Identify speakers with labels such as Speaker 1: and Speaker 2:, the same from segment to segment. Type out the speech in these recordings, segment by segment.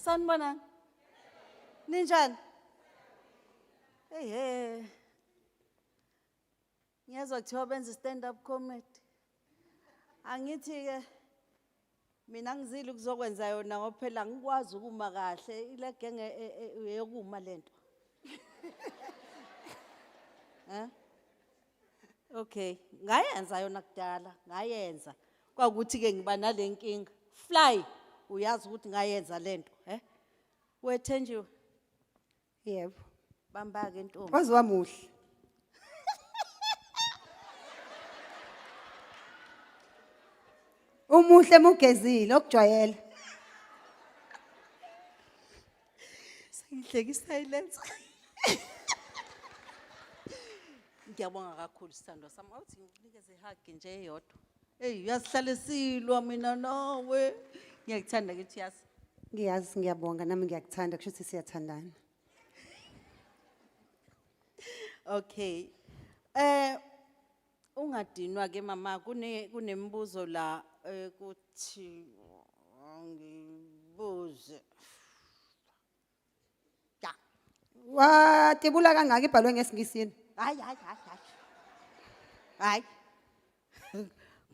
Speaker 1: Sanibonani. Ninjani? Hey. Ngiyazwa kuthiwa benza stand up comedy. Angithi ke mina ngizile ukuzokwenza yona ngoba phela ngikwazi ukuma kahle ile genge yokuma lento. Okay, ngayenza yona kudala, ngayenza. Kwakuthi ke ngiba nalenkinga. Fly, uyazi ukuthi ngayenza lento, Wethenjiwe.
Speaker 2: Yebo.
Speaker 1: Bamba ke ntombi.
Speaker 2: Wazwa muhle. Umuhle mugezile okujwayela.
Speaker 1: Sengihleki silence. Ngiyabonga kakhulu sithandwa sami. Awuthi ngikunikeze ihug nje eyodwa. Hey, uyasihlala silwa mina nawe. Ngiyakuthanda kithi yazi.
Speaker 2: Ngiyazi ngiyabonga nami ngiyakuthanda kusho ukuthi siyathandana.
Speaker 1: Okay. Ungadinwa ke mama kunembuzo la ukuthi ngibuze. Ja.
Speaker 2: Watibula kangaka ibhalwe ngesiNgisini.
Speaker 1: Hayi.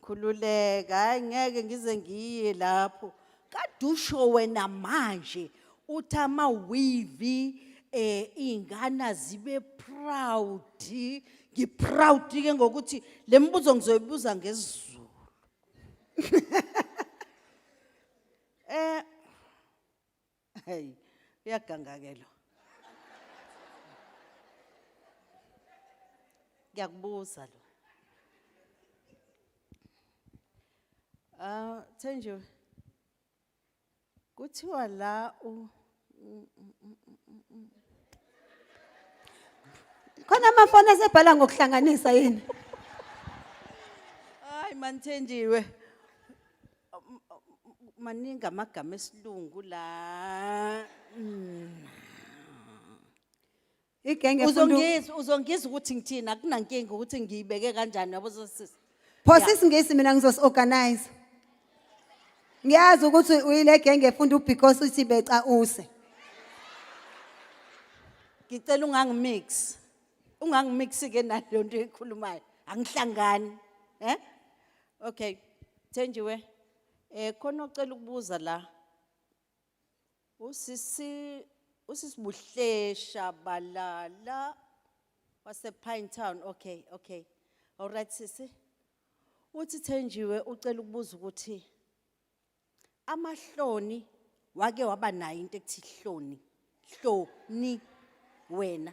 Speaker 1: Khululeka, ngeke ngize ngiye lapho. Kadusho wena manje uthi ama weave ingana zibe proud. Ngiproud ke ngokuthi lembuzo ngizoyibuza ngesiZulu. Hey, uyagangakela. Ngiyakubuza lo. Thenjiwe. Kuthiwa la
Speaker 2: Khona amafoni asebhala ngokuhlanganisa yini?
Speaker 1: Hayi manthenjiwe. Maningi amagama esilungu la.
Speaker 2: Igenge
Speaker 1: Uzongizwa ukuthi ngithini akunankinga ukuthi ngiyibeke kanjani yabo sisi.
Speaker 2: Phosi isingisi mina ngizosorganize. Ngiyazi ukuthi uyile genge efunda because uthi beca use.
Speaker 1: Ngicela ungangimix. Ungangimix ke nalo nto ekhulumayo. Angihlangani. Okay. Thenjiwe. Khona ocela ukubuza la. Usisibuhlesha balala wase Pine Town. Okay. All right sisi. Uthi Thenjiwe ucela ukubuza ukuthi amahloni wake waba nayo into ekuthi hloni wena.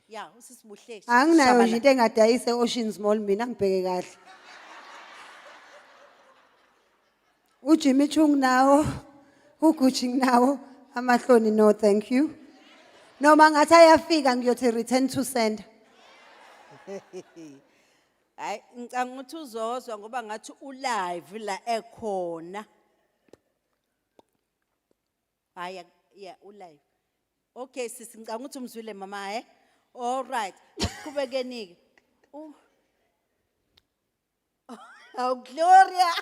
Speaker 1: Ya, usisibuhlesha.
Speaker 2: Anginayo nje into engadayise Oceans Mall mina ngibheke kahle. uJimmy Chung nawo, uGucci nawo, amahloni no thank you. Noma ngathi ayafika ngiyothi return to sender.
Speaker 1: Hayi ngicanga ukuthi uzozwa ngoba ngathi ulive la ekhona. Hayi yeah ulive. Okay sisi ngicanga ukuthi umzwile mama all right asiqhubekeni ke. Oh Gloria.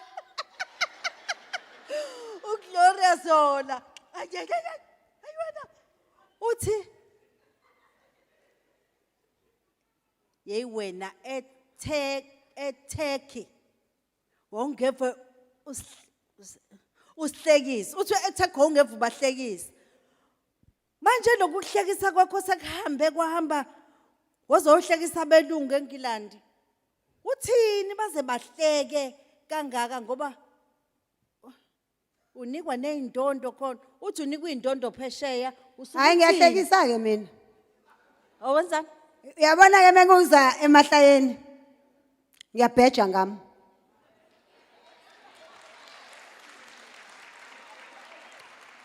Speaker 1: Gloria Zola. Ayiwena. Uthi Yey wena eTurkey. Wongeve usihlekisa. Uthi eTurkey wongeve bahlekisa. Manje lokuhlekisa kwakho sekuhambe kwahamba wozohlekisa belungu eNgilandi. Uthini baze bahleke kangaka ngoba unikwa nezindondo khona. Uthi unikwa izindondo phesheya usuke.
Speaker 2: Hayi ngiyahlekisa ke mina.
Speaker 1: Awenzani?
Speaker 2: Uyabona ke menguza emahlayeni. Ngiyabheja ngami.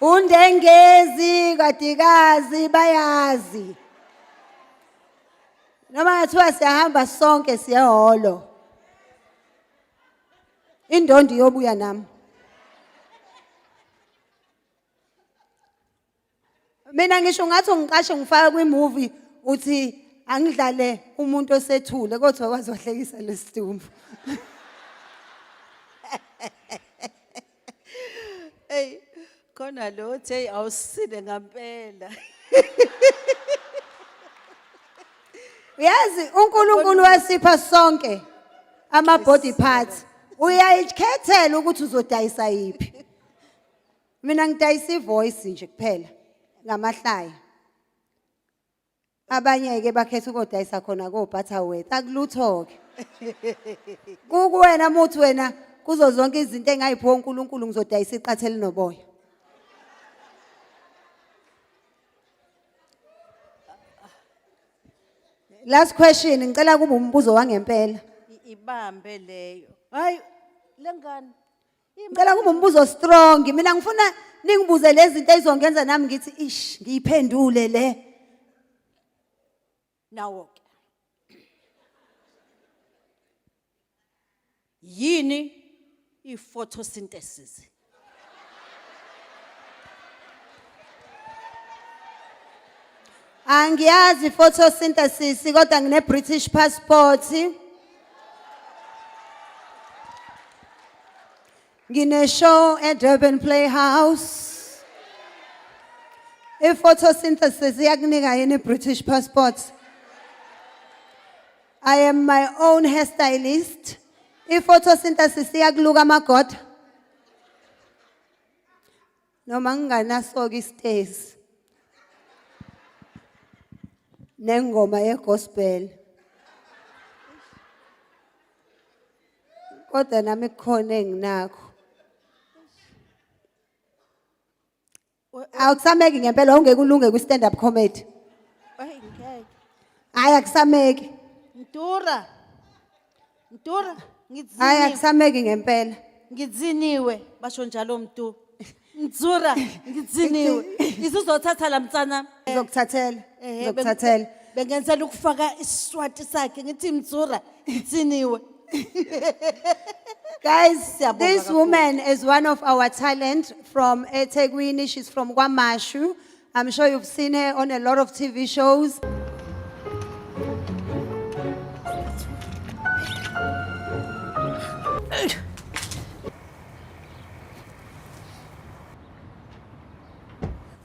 Speaker 2: Undengezi kadikazi bayazi. Noma ngathiwa siyahamba sonke siyeholo. Indondo iyobuya nami. Mina ngisho ngathi ungiqashe ngifaka kwi-movie uthi angidlale umuntu osethule kodwa wazi wahlekisa lesidumbu.
Speaker 1: Hey, Khona lo uthe awusile ngampela.
Speaker 2: Yazi uNkulunkulu wasipha sonke ama body parts. Uyayikhethela ukuthi uzodayisa yipi. Mina ngidayisa ivoice nje kuphela ngamahlaya. Abanye ke bakhetha ukodayisa khona ko Butterworth. Akulutho ke. Kuwena muthi wena kuzo zonke izinto engayipho uNkulunkulu ngizodayisa iqathele noboya. Last question ngicela kube umbuzo wangempela.
Speaker 1: Ibambe leyo. Hayi lengane.
Speaker 2: Ngicela kube umbuzo strong. Mina ngifuna ningibuze lezi zinto ezongenza nami ngithi ish ngiyiphendule le.
Speaker 1: Nawo ke. Yini i-photosynthesis?
Speaker 2: Angiyazi photosynthesis kodwa ngine British passport. Ngine show at Durban Playhouse. Photosynthesis iyakunika yini British passport? I am my own hairstylist. Photosynthesis iyakuluka amagoda. Noma nginganasoka istairs. Nengoma yegospel. Kodwa nami kukhona enginakho. Awukusameki ngempela ungeke ulunge ku stand up comedy.
Speaker 1: Hayi ngeke.
Speaker 2: Hayi akusameki.
Speaker 1: Mdura.
Speaker 2: Hayi
Speaker 1: Ngiziniwe.
Speaker 2: akusameki ngempela.
Speaker 1: Ngiziniwe basho njalo mntu. Mdzura ngiziniwe. Izuzothatha lamtsana.
Speaker 2: Ngizokuthathela. Ngizokuthathela.
Speaker 1: Bengenzela ukufaka iswati sakhe ngithi Mdzura ngiziniwe.
Speaker 2: Guys,
Speaker 1: Siyabonga
Speaker 2: this
Speaker 1: kakhulu.
Speaker 2: woman is one of our talent from eThekwini. She's from KwaMashu. I'm sure you've seen her on a lot of TV shows.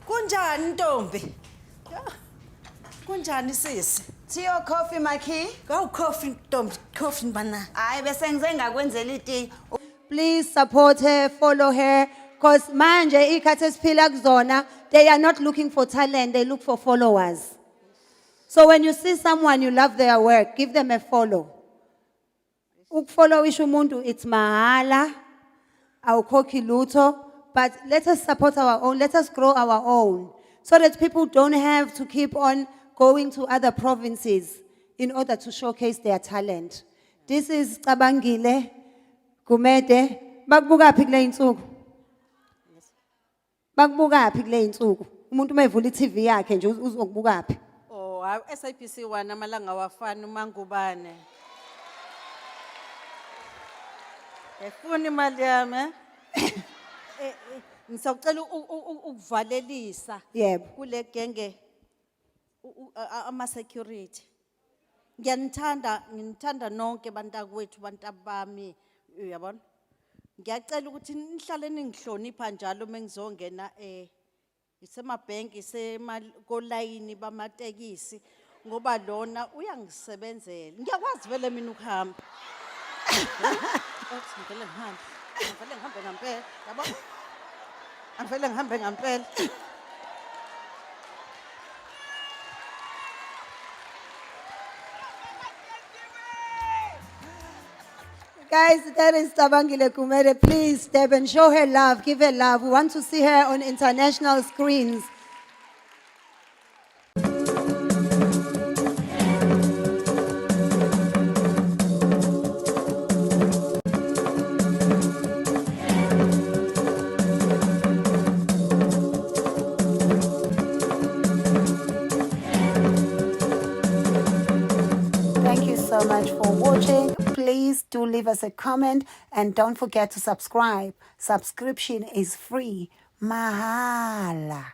Speaker 1: Kunjani Ntombi? Kunjani sisi?
Speaker 3: Thiyo coffee makhi.
Speaker 1: Gawu coffee Ntombi, coffee bana.
Speaker 3: Hayi bese ngize ngakwenzela iti.
Speaker 2: Please support her, follow her. Because manje ikhathi esiphila kuzona, they are not looking for talent, they look for followers. So when you see someone you love their work, give them a follow. Ukufollow isho umuntu it's mahala. Awukhokhi lutho, but let us support our own, let us grow our own so that people don't have to keep on going to other provinces in order to showcase their talent. This is Cabangile, Gumede, bakubukaphi kule insuku? Bakubukaphi kule insuku? Umuntu mayevula iTV yakhe nje uzokubukaphi?
Speaker 1: Oh, SABC 1 amalanga wafana umangubane. Efuna imali yami. Ngisacela ukuvalelisa
Speaker 2: Yebo.
Speaker 1: kule genge ama security. Nginithanda nonke bantakwethu bantabami uyabona. Ngiyacela ukuthi nihlale ningihlonipha njalo mengizongena isemabhenki isemakolayini bamatekisi ngoba lona uyangisebenzela. Ngiyakwazi vele mina ukuhamba. Ngivele ngihambe ngempela, yabo? Angivele ngihambe ngempela.
Speaker 2: Guys, that is Tabangile Kumere. Please step and show her love, give her love. We want to see her on international screens. Thank you so much for watching. Please do leave us a comment and don't forget to subscribe. Subscription is free. Mahala.